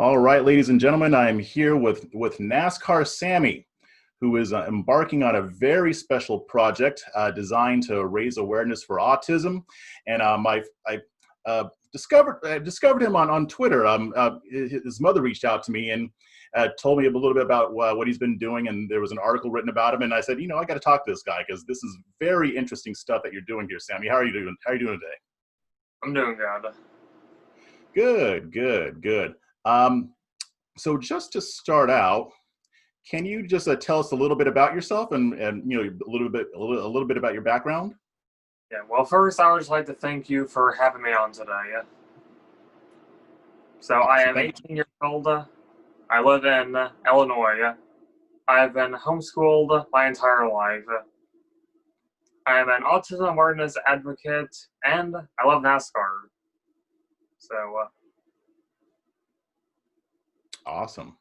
All right, ladies and gentlemen, I am here with NASCAR Sammy, who is embarking on a very special project designed to raise awareness for autism. And I discovered him on Twitter. His mother reached out to me and told me a little bit about what he's been doing, and there was an article written about him. And I said, I got to talk to this guy because this is very interesting stuff that you're doing here, Sammy. How are you doing? How are you doing today? I'm doing good. Good. So just to start out, can you just tell us a little bit about yourself and a little bit about your background? Yeah, well, first, I would just like to thank you for having me on today. So, I am 18 years old. I live in Illinois. I've been homeschooled my entire life. I am an autism awareness advocate, and I love NASCAR. So, Awesome.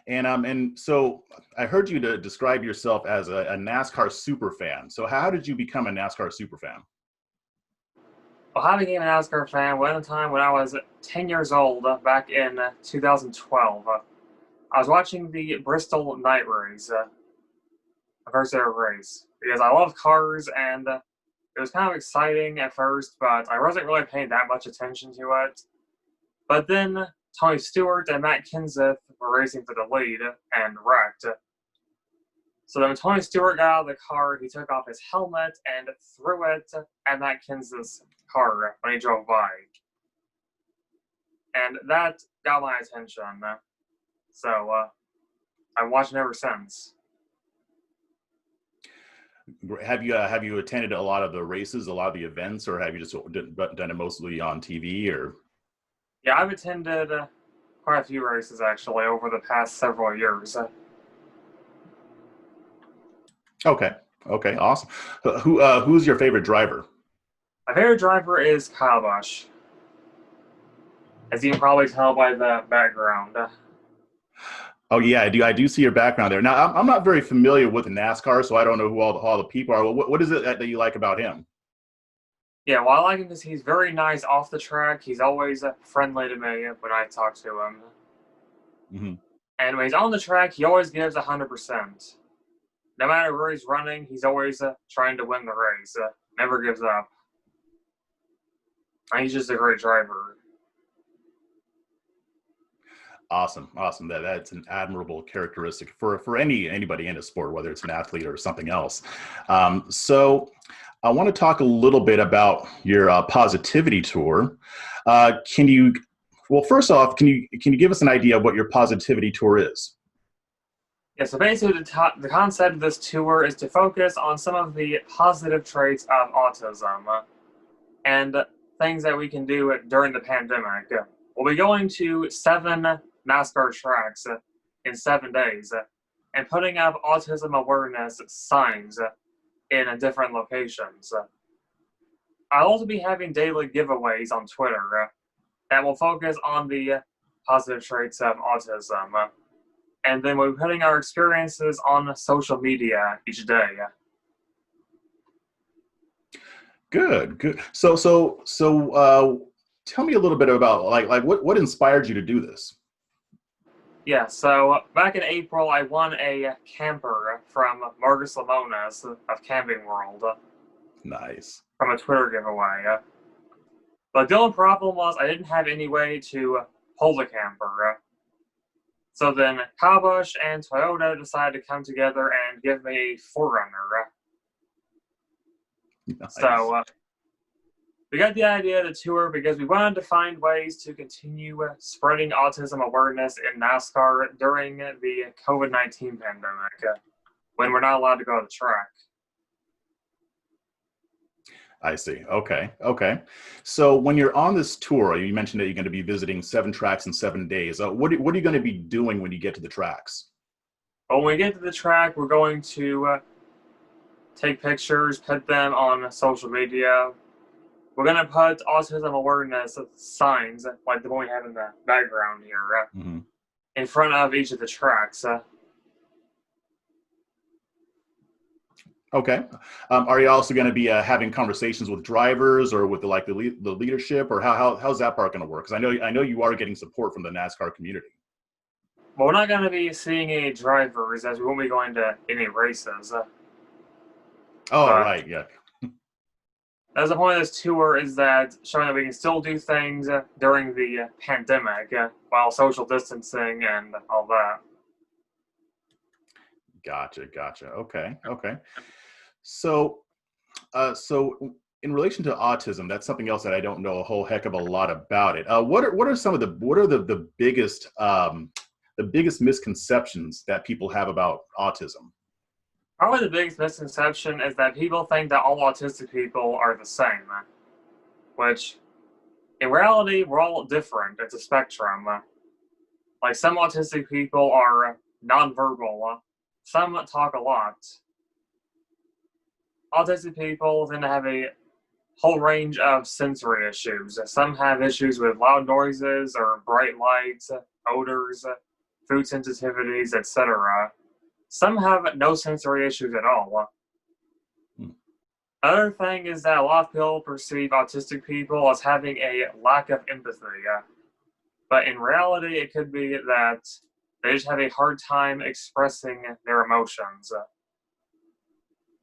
And so I heard you to describe yourself as a NASCAR super fan. So how did you become a NASCAR super fan? well, I became a NASCAR fan one time when I was 10 years old, back in 2012. I was watching the Bristol night race, the first ever race, because I love cars, and it was kind of exciting at first, but I wasn't really paying that much attention to it. But then Tony Stewart and Matt Kenseth were racing for the lead and wrecked. So then when Tony Stewart got out of the car, he took off his helmet and threw it at Matt Kenseth's car when he drove by. And that got my attention. So I've watched it ever since. Have you attended a lot of the races, a lot of the events, or have you just done it mostly on TV? Or Yeah, I've attended quite a few races actually over the past several years. Okay, awesome. Who's your favorite driver? My favorite driver is Kyle Busch, as you can probably tell by the background. Oh yeah, I do see your background there. Now I'm not very familiar with NASCAR, so I don't know who all the people are. What is it that you like about him? Yeah, well, I like him because he's very nice off the track. He's always friendly to me when I talk to him. Mm-hmm. And when he's on the track, he always gives 100%. No matter where he's running, he's always trying to win the race. Never gives up. And he's just a great driver. Awesome. That's an admirable characteristic for anybody in a sport, whether it's an athlete or something else. So I want to talk a little bit about your positivity tour. First off, can you give us an idea of what your positivity tour is? Yeah, so basically the concept of this tour is to focus on some of the positive traits of autism and things that we can do during the pandemic. We'll be going to 7 NASCAR tracks in 7 days and putting up autism awareness signs in different locations. I'll also be having daily giveaways on Twitter that will focus on the positive traits of autism. And then we'll be putting our experiences on social media each day. Good. So tell me a little bit about like what inspired you to do this? Yeah, so back in April, I won a camper from Marcus Lemonis of Camping World. Nice. From a Twitter giveaway. But the only problem was I didn't have any way to hold the camper. So then Kyle Busch and Toyota decided to come together and give me a 4Runner. Nice. So we got the idea to tour because we wanted to find ways to continue spreading autism awareness in NASCAR during the COVID-19 pandemic, when we're not allowed to go to the track. I see. Okay. So when you're on this tour, you mentioned that you're going to be visiting 7 tracks in 7 days. What are you going to be doing when you get to the tracks? When we get to the track, we're going to take pictures, put them on social media. We're going to put autism awareness signs, like the one we have in the background here, in front of each of the tracks. Okay. Are you also going to be having conversations with drivers or with the leadership, or how's that part going to work? Because I know you are getting support from the NASCAR community. But we're not going to be seeing any drivers as we won't be going to any races. Oh, But right. Yeah. that's the point of this tour, is that showing that we can still do things during the pandemic while social distancing and all that. Gotcha. Okay. So, so in relation to autism, that's something else that I don't know a whole heck of a lot about it. What are some of the the biggest misconceptions that people have about autism? Probably the biggest misconception is that people think that all autistic people are the same, which in reality, we're all different. It's a spectrum. Like some autistic people are nonverbal, some talk a lot. Autistic people tend to have a whole range of sensory issues. Some have issues with loud noises or bright lights, odors, food sensitivities, etc. Some have no sensory issues at all. Hmm. Another thing is that a lot of people perceive autistic people as having a lack of empathy. But in reality, it could be that they just have a hard time expressing their emotions,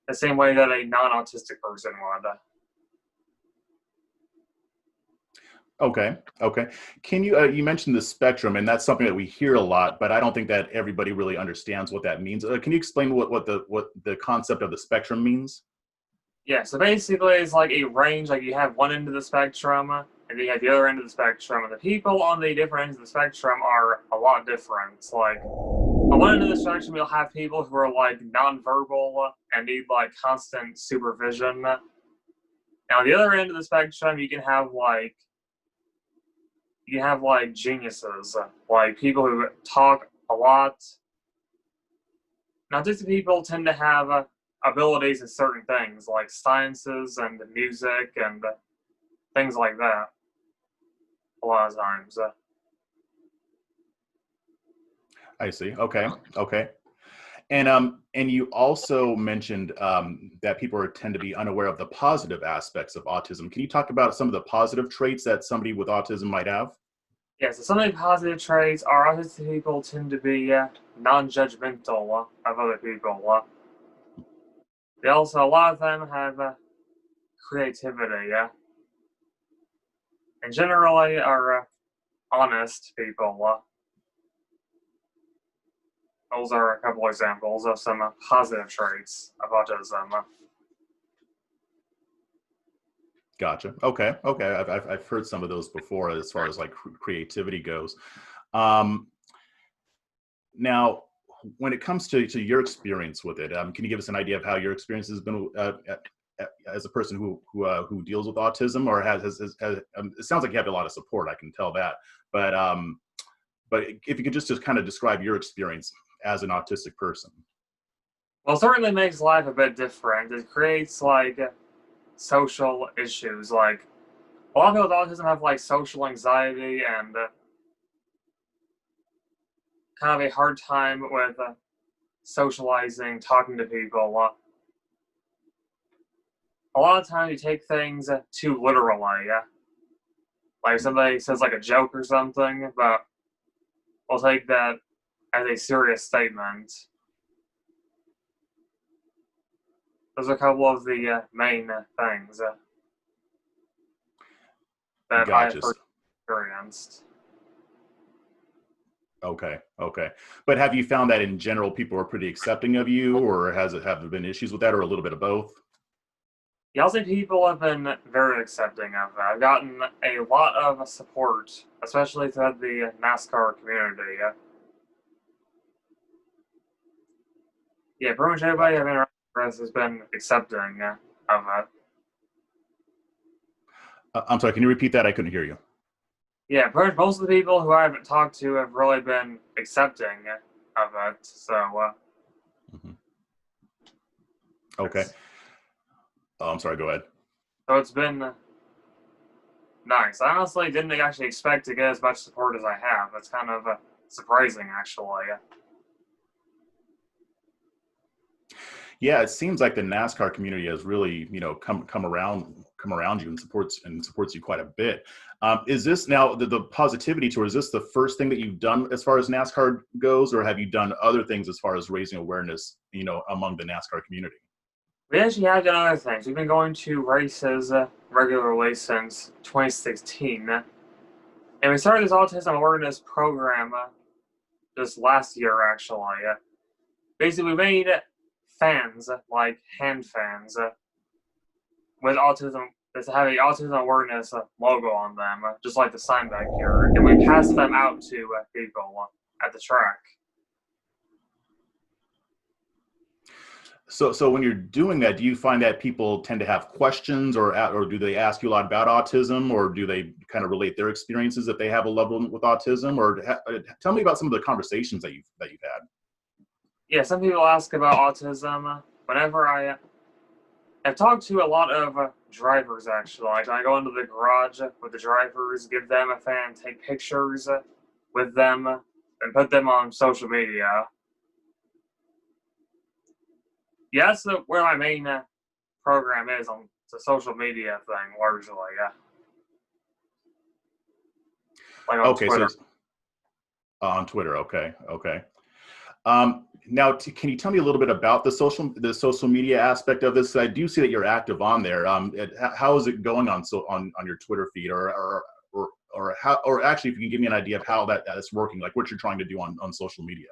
the same way that a non-autistic person would. Okay. Can you you mentioned the spectrum, and that's something that we hear a lot, but I don't think that everybody really understands what that means. Can you explain what the concept of the spectrum means? Yeah, so basically it's like a range, like you have one end of the spectrum, and then you have the other end of the spectrum, and the people on the different ends of the spectrum are a lot different. Like, on one end of the spectrum, you'll have people who are like nonverbal and need like constant supervision. Now, the other end of the spectrum, you can have like geniuses, like people who talk a lot. Now, autistic people tend to have abilities in certain things, like sciences and music and things like that. A lot of times. I see. Okay. And you also mentioned that tend to be unaware of the positive aspects of autism. Can you talk about some of the positive traits that somebody with autism might have? Yeah, so some of the positive traits are autistic people tend to be non-judgmental of other people. They also, a lot of them have creativity, and generally are honest people. Those are a couple examples of some positive traits of autism. Gotcha. Okay. I've heard some of those before as far as like creativity goes. Um, Now, when it comes to your experience with it, can you give us an idea of how your experience has been as a person who deals with autism, or it sounds like you have a lot of support. I can tell that, but but if you could just kind of describe your experience as an autistic person. Well, it certainly makes life a bit different. It creates like social issues. Like a lot of people with autism have like social anxiety and kind of a hard time with socializing, talking to people. A lot of times you take things too literally. Like somebody says like a joke or something, but we'll take that as a serious statement. Those are a couple of the main things that I have Gotcha. experienced. Okay. But have you found that in general people are pretty accepting of you, or have there been issues with that, or a little bit of both? Yeah, I'll say people have been very accepting of that. I've gotten a lot of support, especially throughout the NASCAR community. Yeah, pretty much everybody I've Gotcha. interacted with has been accepting of it. I'm sorry. Can you repeat that? I couldn't hear you. Yeah, pretty much most of the people who I've talked to have really been accepting of it. So Mhm. Okay. it's Oh, I'm sorry. Go ahead. it's been nice. I honestly didn't actually expect to get as much support as I have. It's kind of surprising, actually. Yeah, it seems like the NASCAR community has really, come around you and supports you quite a bit. Is this now the positivity tour? Is this the first thing that you've done as far as NASCAR goes, or have you done other things as far as raising awareness, among the NASCAR community? We actually have done other things. We've been going to races regularly since 2016, and we started this autism awareness program just last year, actually. Basically, we made fans, like hand fans, with autism that have a autism awareness logo on them, just like the sign back here, and we passed them out to people at the track. So when you're doing that, do you find that people tend to have questions, or do they ask you a lot about autism, or do they kind of relate their experiences if they have a loved one with autism? Or tell me about some of the conversations that you've had. Yeah, some people ask about autism. Whenever I've talked to a lot of drivers, actually. Like, I go into the garage with the drivers, give them a fan, take pictures with them, and put them on social media. Yeah, that's where my main program is, on the social media thing, largely. Yeah. Like on Okay, Twitter. so on Twitter, okay. Now, can you tell me a little bit about the social media aspect of this? I do see that you're active on there. How is it going on your Twitter feed, or how, or actually, if you can give me an idea of how that's working, like what you're trying to do on social media?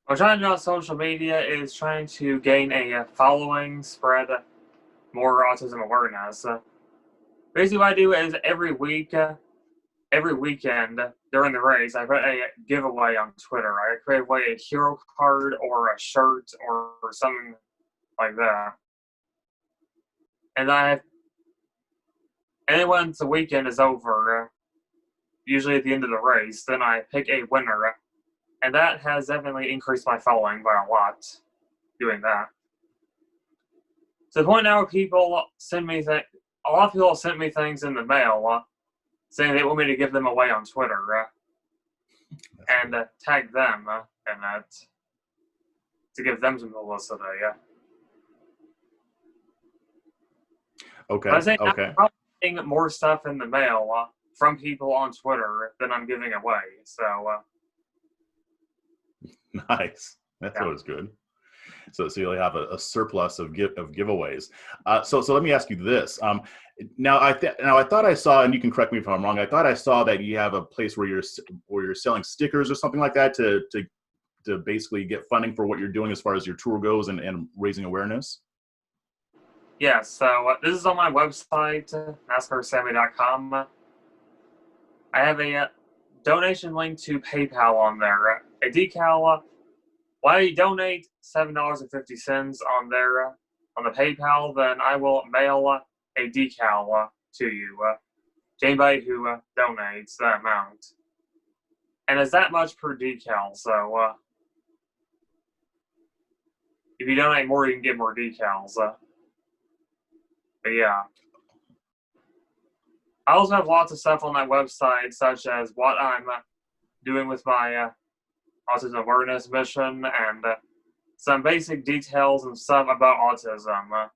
What I'm trying to do on social media is trying to gain a following, spread more autism awareness. Basically, what I do is every weekend during the race, I put a giveaway on Twitter. I create away a hero card or a shirt or something like that. And then once the weekend is over, usually at the end of the race, then I pick a winner. And that has definitely increased my following by a lot, doing that. To the point now where people send me a lot of people sent me things in the mail saying they want me to give them away on Twitter and tag them in that to give them some publicity. Okay. But I think I'm Okay. probably getting more stuff in the mail from people on Twitter than I'm giving away. So Nice. That's yeah. always good. So you'll have a surplus of giveaways. So let me ask you this. Now I thought I saw, and you can correct me if I'm wrong, I thought I saw that you have a place where you're selling stickers or something like that to basically get funding for what you're doing as far as your tour goes and raising awareness. Yeah, so this is on my website, NASCARSammy.com. I have a donation link to PayPal on there. A decal, while you donate $7.50 on there on the PayPal, then I will mail a decal to you, to anybody who donates that amount. And it's that much per decal, so if you donate more, you can get more decals. But yeah. I also have lots of stuff on that website, such as what I'm doing with my autism awareness mission, and some basic details and stuff about autism,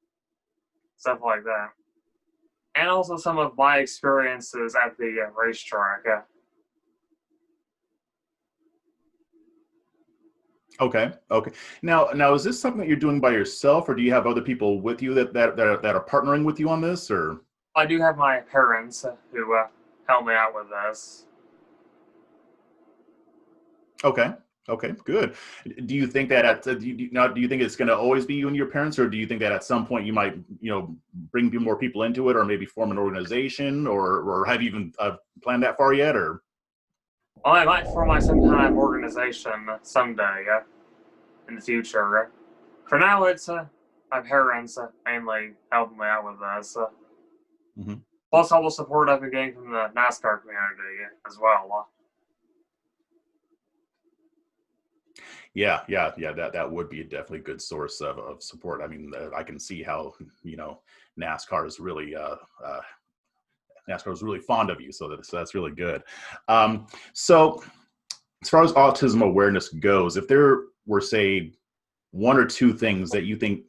stuff like that. And also some of my experiences at the racetrack. Okay. Now, is this something that you're doing by yourself, or do you have other people with you that are partnering with you on this, or? I do have my parents who help me out with this. Okay. Okay, good. Do you think that do you think it's going to always be you and your parents, or do you think that at some point you might, bring more people into it, or maybe form an organization, or have you even planned that far yet, or? Well, I might form my some kind of organization someday in the future. For now, it's my parents mainly helping me out with this. Mhm. Plus, all the support I've been getting from the NASCAR community as well. Yeah. That would be definitely a good source of support. I mean, I can see how NASCAR is really NASCAR is really fond of you, so that's really good. So as far as autism awareness goes, if there were, say, one or two things that you think,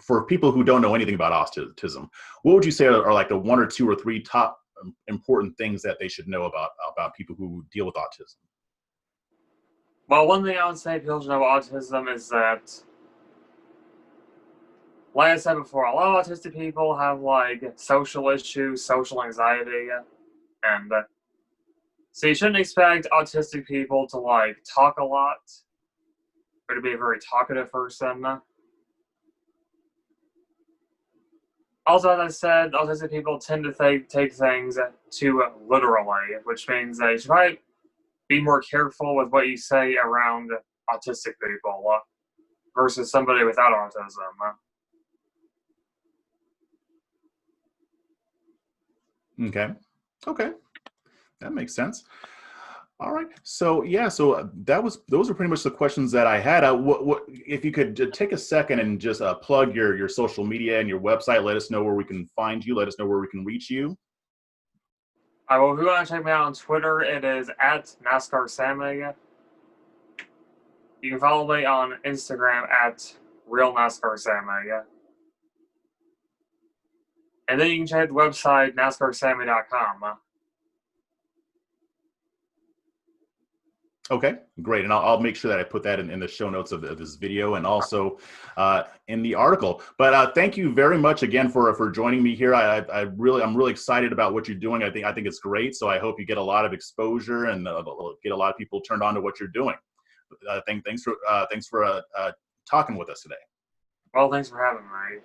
for people who don't know anything about autism, what would you say are like the one or two or three top important things that they should know about people who deal with autism? Well, one thing I would say people should know about autism is that, like I said before, a lot of autistic people have like social issues, social anxiety, and so you shouldn't expect autistic people to like talk a lot or to be a very talkative person. Also, as I said, autistic people tend to take things too literally, which means that you should probably be more careful with what you say around autistic people versus somebody without autism. Okay, that makes sense. All right. So yeah, so those are pretty much the questions that I had. What if you could take a second and just plug your social media and your website? Let us know where we can find you. Let us know where we can reach you. Well, if you want to check me out on Twitter, it is at NASCAR Sammy. You can follow me on Instagram at Real NASCAR Sammy. And then you can check the website NASCARSammy.com. Okay, great. And I'll make sure that I put that in the show notes of this video and also in the article. But thank you very much again for joining me here. I'm really excited about what you're doing. I think it's great. So I hope you get a lot of exposure and get a lot of people turned on to what you're doing. Thanks for talking with us today. Well, thanks for having me.